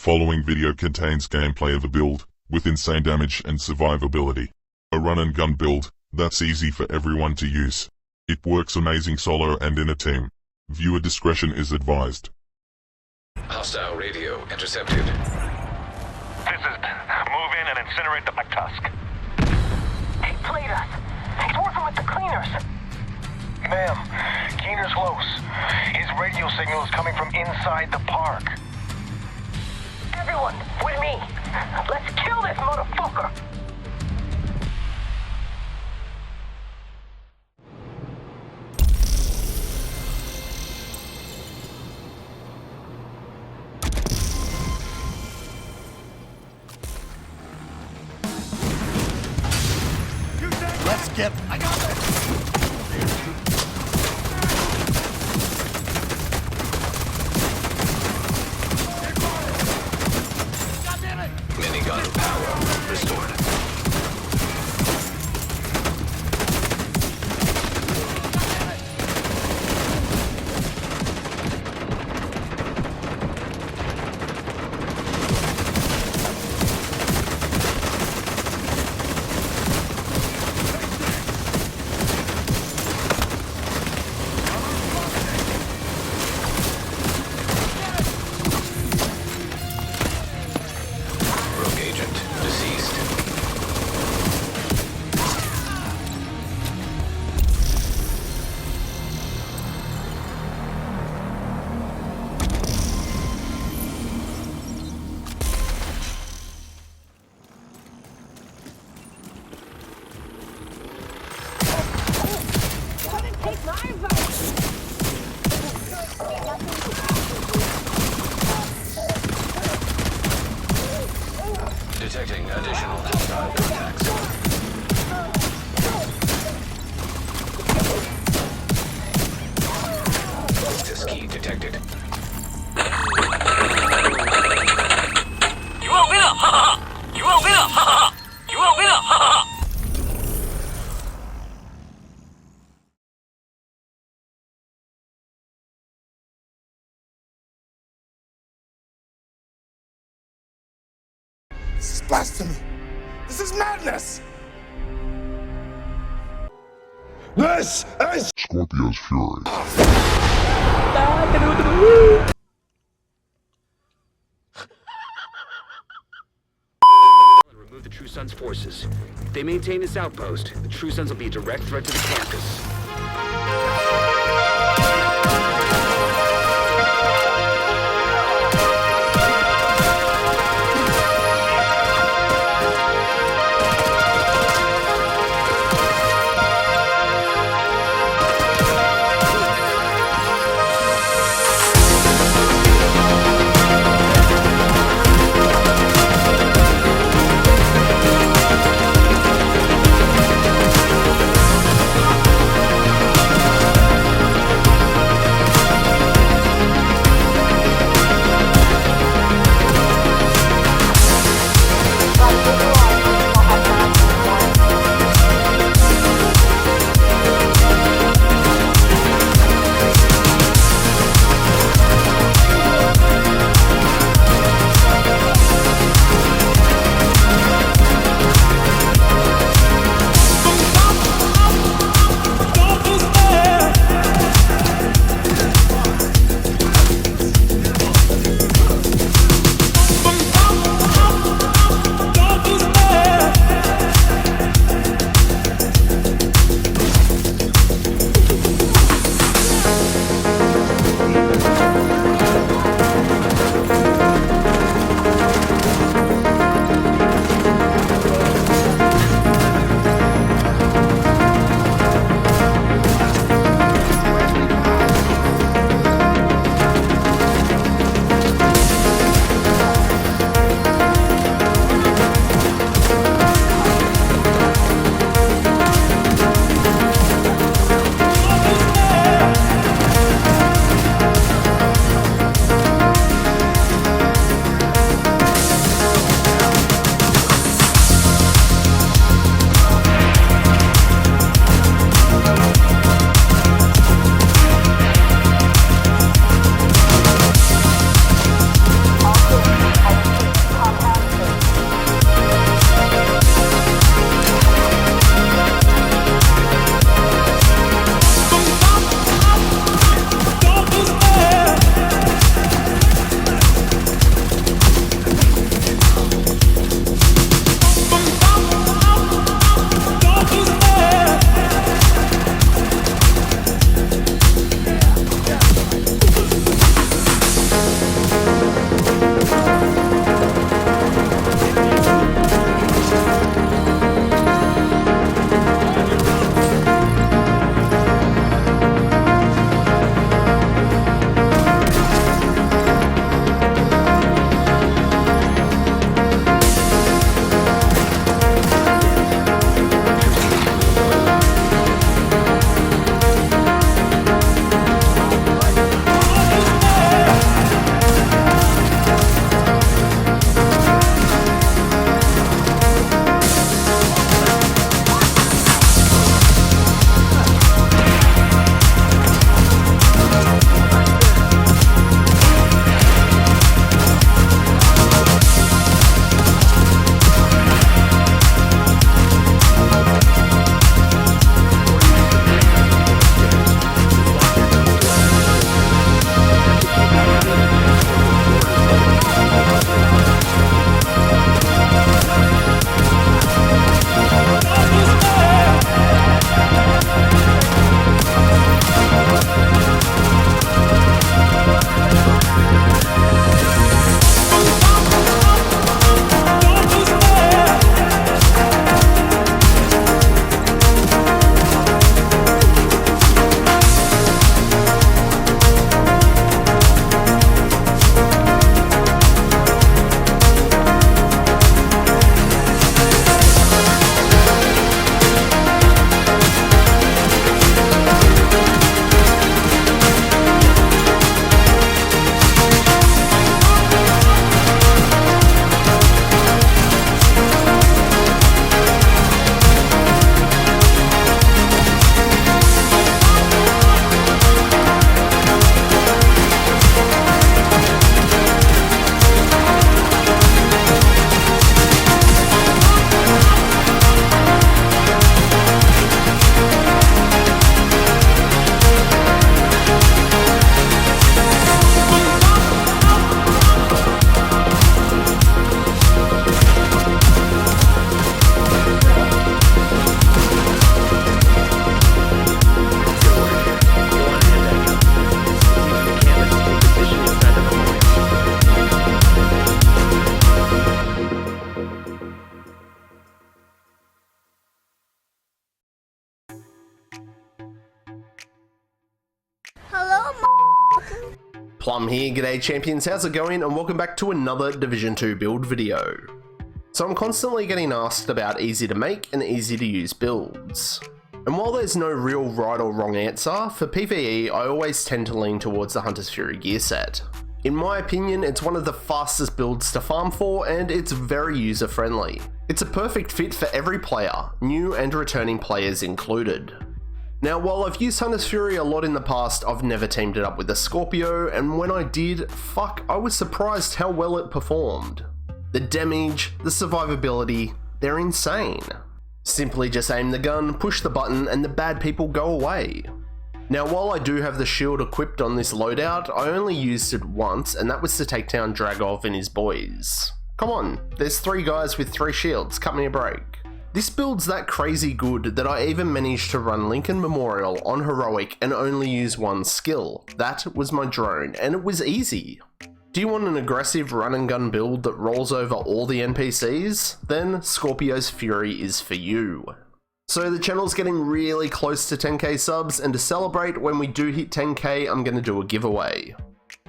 following video contains gameplay of a build with insane damage and survivability. A run and gun build that's easy for everyone to use. It works amazing solo and in a team. Viewer discretion is advised. Hostile radio intercepted. This is move in and incinerate the Black Tusk. He played us. He's working with the cleaners. Ma'am, Keener's close. His radio signal is coming from inside the park. Everyone, with me. Let's kill this motherfucker. Let's get... I got this! Minigun power restored. Detecting additional hostile contacts. Access key detected. You are winner! Ha ha! You are winner! Ha ha! You are winner! Ha ha! This is blasphemy! This is madness! This is Scorpio's fury. Remove the True Sons' forces. If they maintain this outpost, the True Sons will be a direct threat to the campus. Plum here, g'day champions, how's it going, and welcome back to another Division 2 build video. So I'm constantly getting asked about easy to make and easy to use builds. And while there's no real right or wrong answer, for PvE I always tend to lean towards the Hunter's Fury gear set. In my opinion, it's one of the fastest builds to farm for, and it's very user friendly. It's a perfect fit for every player, new and returning players included. Now, while I've used Hunter's Fury a lot in the past, I've never teamed it up with a Scorpio, and when I did, fuck, I was surprised how well it performed. The damage, the survivability, they're insane. Simply just aim the gun, push the button, and the bad people go away. Now, while I do have the shield equipped on this loadout, I only used it once, and that was to take down Dragov and his boys. Come on, there's 3 guys with 3 shields, cut me a break. This build's that crazy good that I even managed to run Lincoln Memorial on Heroic and only use one skill. That was my drone, and it was easy. Do you want an aggressive run and gun build that rolls over all the NPCs? Then Scorpio's Fury is for you. So the channel's getting really close to 10k subs, and to celebrate when we do hit 10k, I'm going to do a giveaway.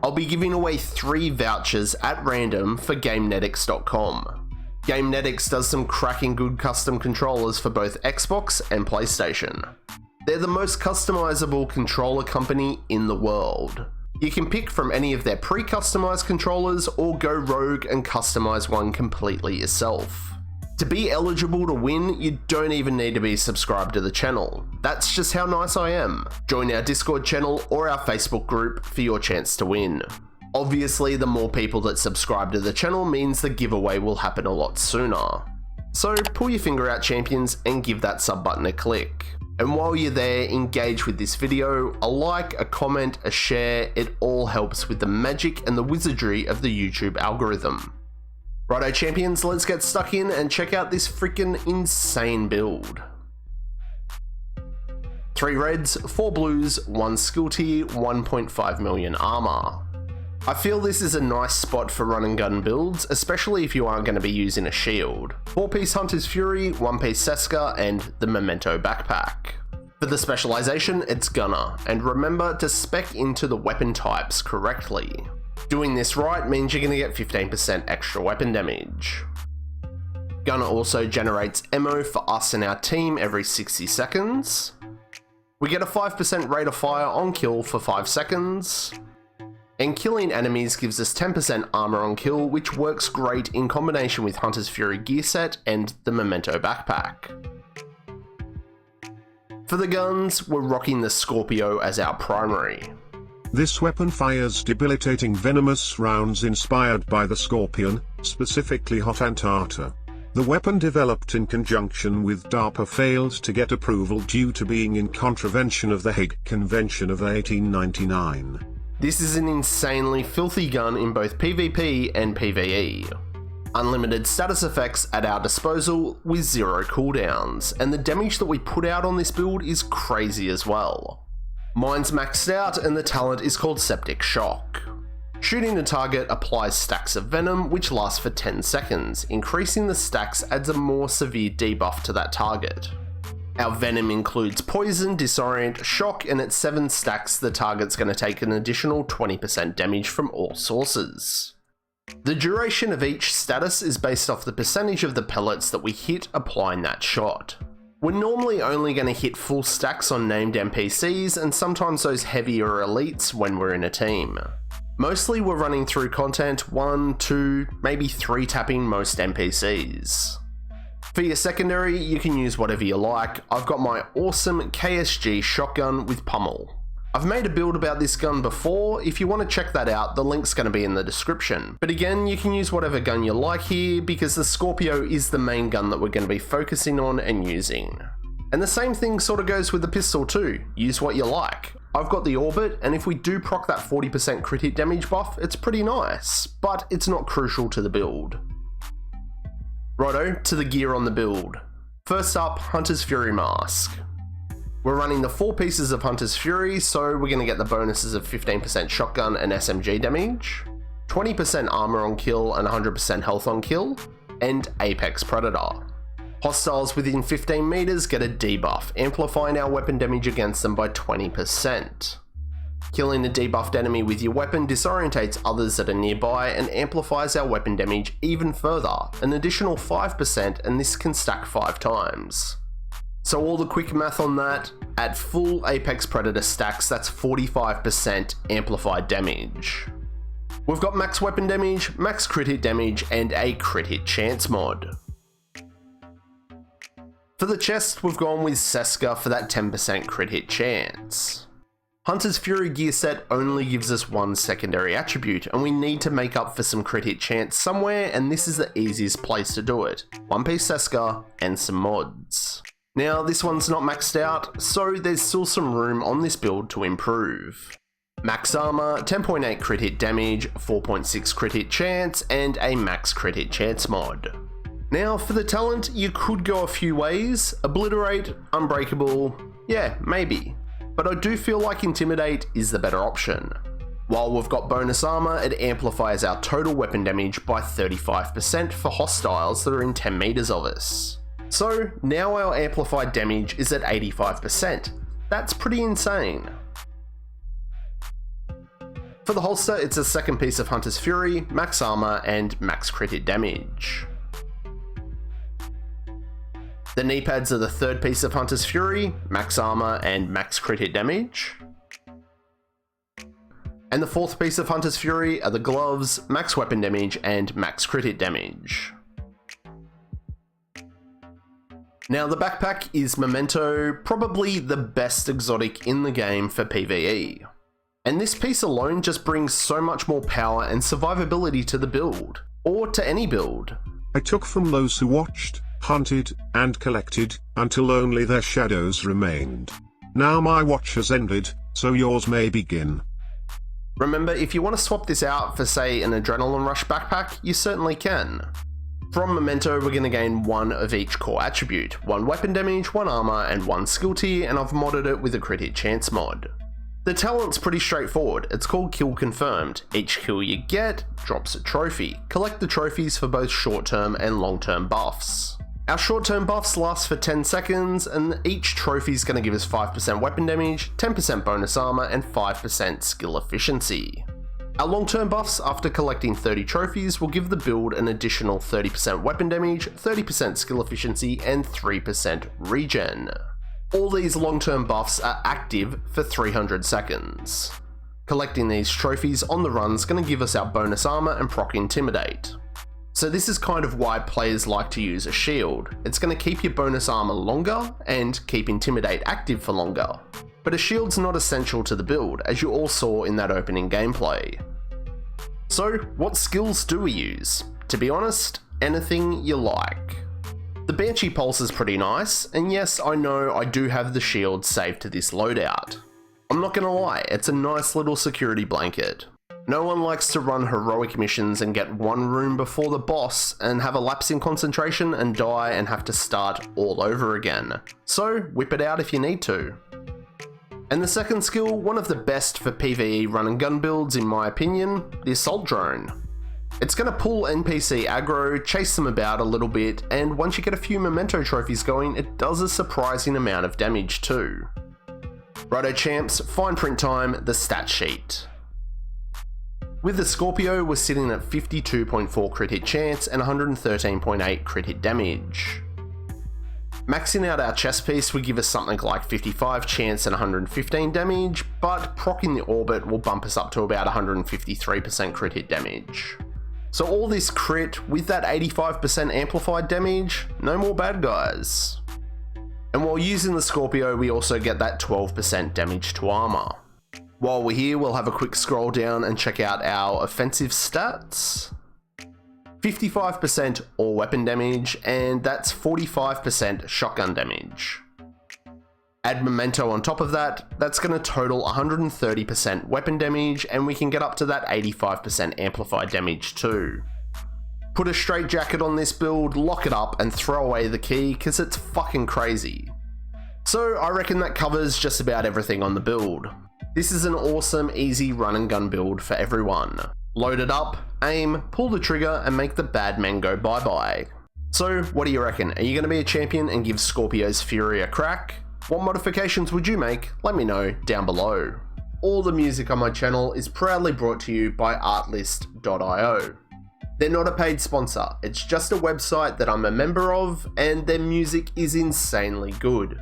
I'll be giving away 3 vouchers at random for GameNetics.com. GameNetics does some cracking good custom controllers for both Xbox and PlayStation. They're the most customizable controller company in the world. You can pick from any of their pre-customized controllers or go rogue and customize one completely yourself. To be eligible to win, you don't even need to be subscribed to the channel. That's just how nice I am. Join our Discord channel or our Facebook group for your chance to win. Obviously, the more people that subscribe to the channel means the giveaway will happen a lot sooner. So pull your finger out, champions, and give that sub button a click. And while you're there, engage with this video. A like, a comment, a share, it all helps with the magic and the wizardry of the YouTube algorithm. Righto champions, let's get stuck in and check out this freaking insane build. 3 reds, 4 blues, 1 skill tier, 1.5 million armor. I feel this is a nice spot for run and gun builds, especially if you aren't going to be using a shield. 4-piece Hunter's Fury, 1-piece Seska, and the Memento backpack. For the specialization, it's Gunner, and remember to spec into the weapon types correctly. Doing this right means you're going to get 15% extra weapon damage. Gunner also generates ammo for us and our team every 60 seconds. We get a 5% rate of fire on kill for 5 seconds. And killing enemies gives us 10% armor on kill, which works great in combination with Hunter's Fury gear set and the Memento backpack. For the guns, we're rocking the Scorpio as our primary. This weapon fires debilitating venomous rounds inspired by the Scorpion, specifically Hot Antarta. The weapon developed in conjunction with DARPA failed to get approval due to being in contravention of the Hague Convention of 1899. This is an insanely filthy gun in both PvP and PvE. Unlimited status effects at our disposal with 0 cooldowns, and the damage that we put out on this build is crazy as well. Mine's maxed out and the talent is called Septic Shock. Shooting the target applies stacks of venom which last for 10 seconds, increasing the stacks adds a more severe debuff to that target. Our venom includes poison, disorient, shock, and at 7 stacks the target's going to take an additional 20% damage from all sources. The duration of each status is based off the percentage of the pellets that we hit applying that shot. We're normally only going to hit full stacks on named NPCs and sometimes those heavier elites when we're in a team. Mostly we're running through content 1, 2, maybe 3 tapping most NPCs. For your secondary, you can use whatever you like. I've got my awesome KSG shotgun with pummel. I've made a build about this gun before. If you want to check that out, the link's going to be in the description. But again, you can use whatever gun you like here because the Scorpio is the main gun that we're going to be focusing on and using. And the same thing sort of goes with the pistol too. Use what you like. I've got the Orbit, and if we do proc that 40% crit hit damage buff, it's pretty nice, but it's not crucial to the build. Righto, to the gear on the build. First up, Hunter's Fury mask. We're running the 4 pieces of Hunter's Fury, so we're going to get the bonuses of 15% shotgun and SMG damage, 20% armor on kill and 100% health on kill, and Apex Predator. Hostiles within 15 meters get a debuff, amplifying our weapon damage against them by 20%. Killing a debuffed enemy with your weapon disorientates others that are nearby and amplifies our weapon damage even further, an additional 5%, and this can stack 5 times. So all the quick math on that, at full Apex Predator stacks, that's 45% amplified damage. We've got max weapon damage, max crit hit damage, and a crit hit chance mod. For the chest, we've gone with Seska for that 10% crit hit chance. Hunter's Fury gear set only gives us one secondary attribute, and we need to make up for some crit hit chance somewhere, and this is the easiest place to do it. One piece Seska and some mods. Now, this one's not maxed out, so there's still some room on this build to improve. Max armor, 10.8 crit hit damage, 4.6 crit hit chance, and a max crit hit chance mod. Now, for the talent, you could go a few ways. Obliterate, Unbreakable, yeah, maybe. But I do feel like Intimidate is the better option. While we've got bonus armor, it amplifies our total weapon damage by 35% for hostiles that are in 10 meters of us. So now our amplified damage is at 85%. That's pretty insane. For the holster, it's a second piece of Hunter's Fury, max armor, and max crit hit damage. The knee pads are the third piece of Hunter's Fury, max armor and max crit hit damage. And the fourth piece of Hunter's Fury are the gloves, max weapon damage and max crit hit damage. Now the backpack is Memento, probably the best exotic in the game for PvE. And this piece alone just brings so much more power and survivability to the build, or to any build. I took from those who watched, hunted, and collected, until only their shadows remained. Now my watch has ended, so yours may begin. Remember, if you want to swap this out for, say, an Adrenaline Rush backpack, you certainly can. From Memento, we're going to gain one of each core attribute, one weapon damage, one armor, and one skill tier, and I've modded it with a crit hit chance mod. The talent's pretty straightforward, it's called Kill Confirmed. Each kill you get drops a trophy. Collect the trophies for both short-term and long-term buffs. Our short-term buffs last for 10 seconds, and each trophy is going to give us 5% weapon damage, 10% bonus armor, and 5% skill efficiency. Our long-term buffs, after collecting 30 trophies, will give the build an additional 30% weapon damage, 30% skill efficiency, and 3% regen. All these long-term buffs are active for 300 seconds. Collecting these trophies on the run is going to give us our bonus armor and proc Intimidate. So this is kind of why players like to use a shield. It's going to keep your bonus armor longer and keep Intimidate active for longer. But a shield's not essential to the build, as you all saw in that opening gameplay. So what skills do we use? To be honest, anything you like. The Banshee Pulse is pretty nice, and yes, I know I do have the shield saved to this loadout. I'm not gonna lie, it's a nice little security blanket. No one likes to run heroic missions and get one room before the boss and have a lapse in concentration and die and have to start all over again. So whip it out if you need to. And the second skill, one of the best for PvE run and gun builds in my opinion, the Assault Drone. It's going to pull NPC aggro, chase them about a little bit, and once you get a few Memento trophies going, it does a surprising amount of damage too. Righto champs, fine print time, the stat sheet. With the Scorpio, we're sitting at 52.4 crit hit chance and 113.8 crit hit damage. Maxing out our chest piece would give us something like 55 chance and 115 damage, but proccing the orbit will bump us up to about 153% crit hit damage. So all this crit with that 85% amplified damage, no more bad guys. And while using the Scorpio, we also get that 12% damage to armor. While we're here, we'll have a quick scroll down and check out our offensive stats. 55% all weapon damage, and that's 45% shotgun damage. Add Memento on top of that, that's going to total 130% weapon damage, and we can get up to that 85% amplified damage too. Put a straight jacket on this build, lock it up, and throw away the key, cause it's fucking crazy. So I reckon that covers just about everything on the build. This is an awesome, easy run and gun build for everyone. Load it up, aim, pull the trigger, and make the bad men go bye-bye. So what do you reckon? Are you going to be a champion and give Scorpio's Fury a crack? What modifications would you make? Let me know down below. all the music on my channel is proudly brought to you by artlist.io. They're not a paid sponsor, it's just a website that I'm a member of, and their music is insanely good.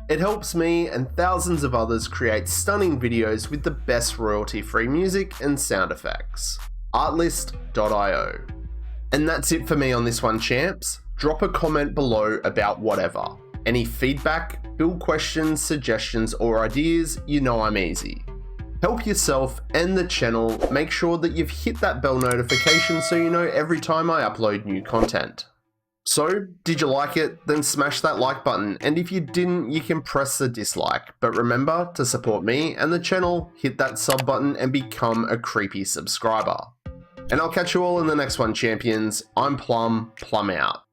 It helps me and thousands of others create stunning videos with the best royalty-free music and sound effects. Artlist.io. And that's it for me on this one, champs. Drop a comment below about whatever. Any feedback, build questions, suggestions, or ideas, you know I'm easy. Help yourself and the channel, make sure that you've hit that bell notification so you know every time I upload new content. So, did you like it? Then smash that like button, and if you didn't, you can press the dislike. But remember, to support me and the channel, hit that sub button and become a creepy subscriber. And I'll catch you all in the next one, champions. I'm Plum out.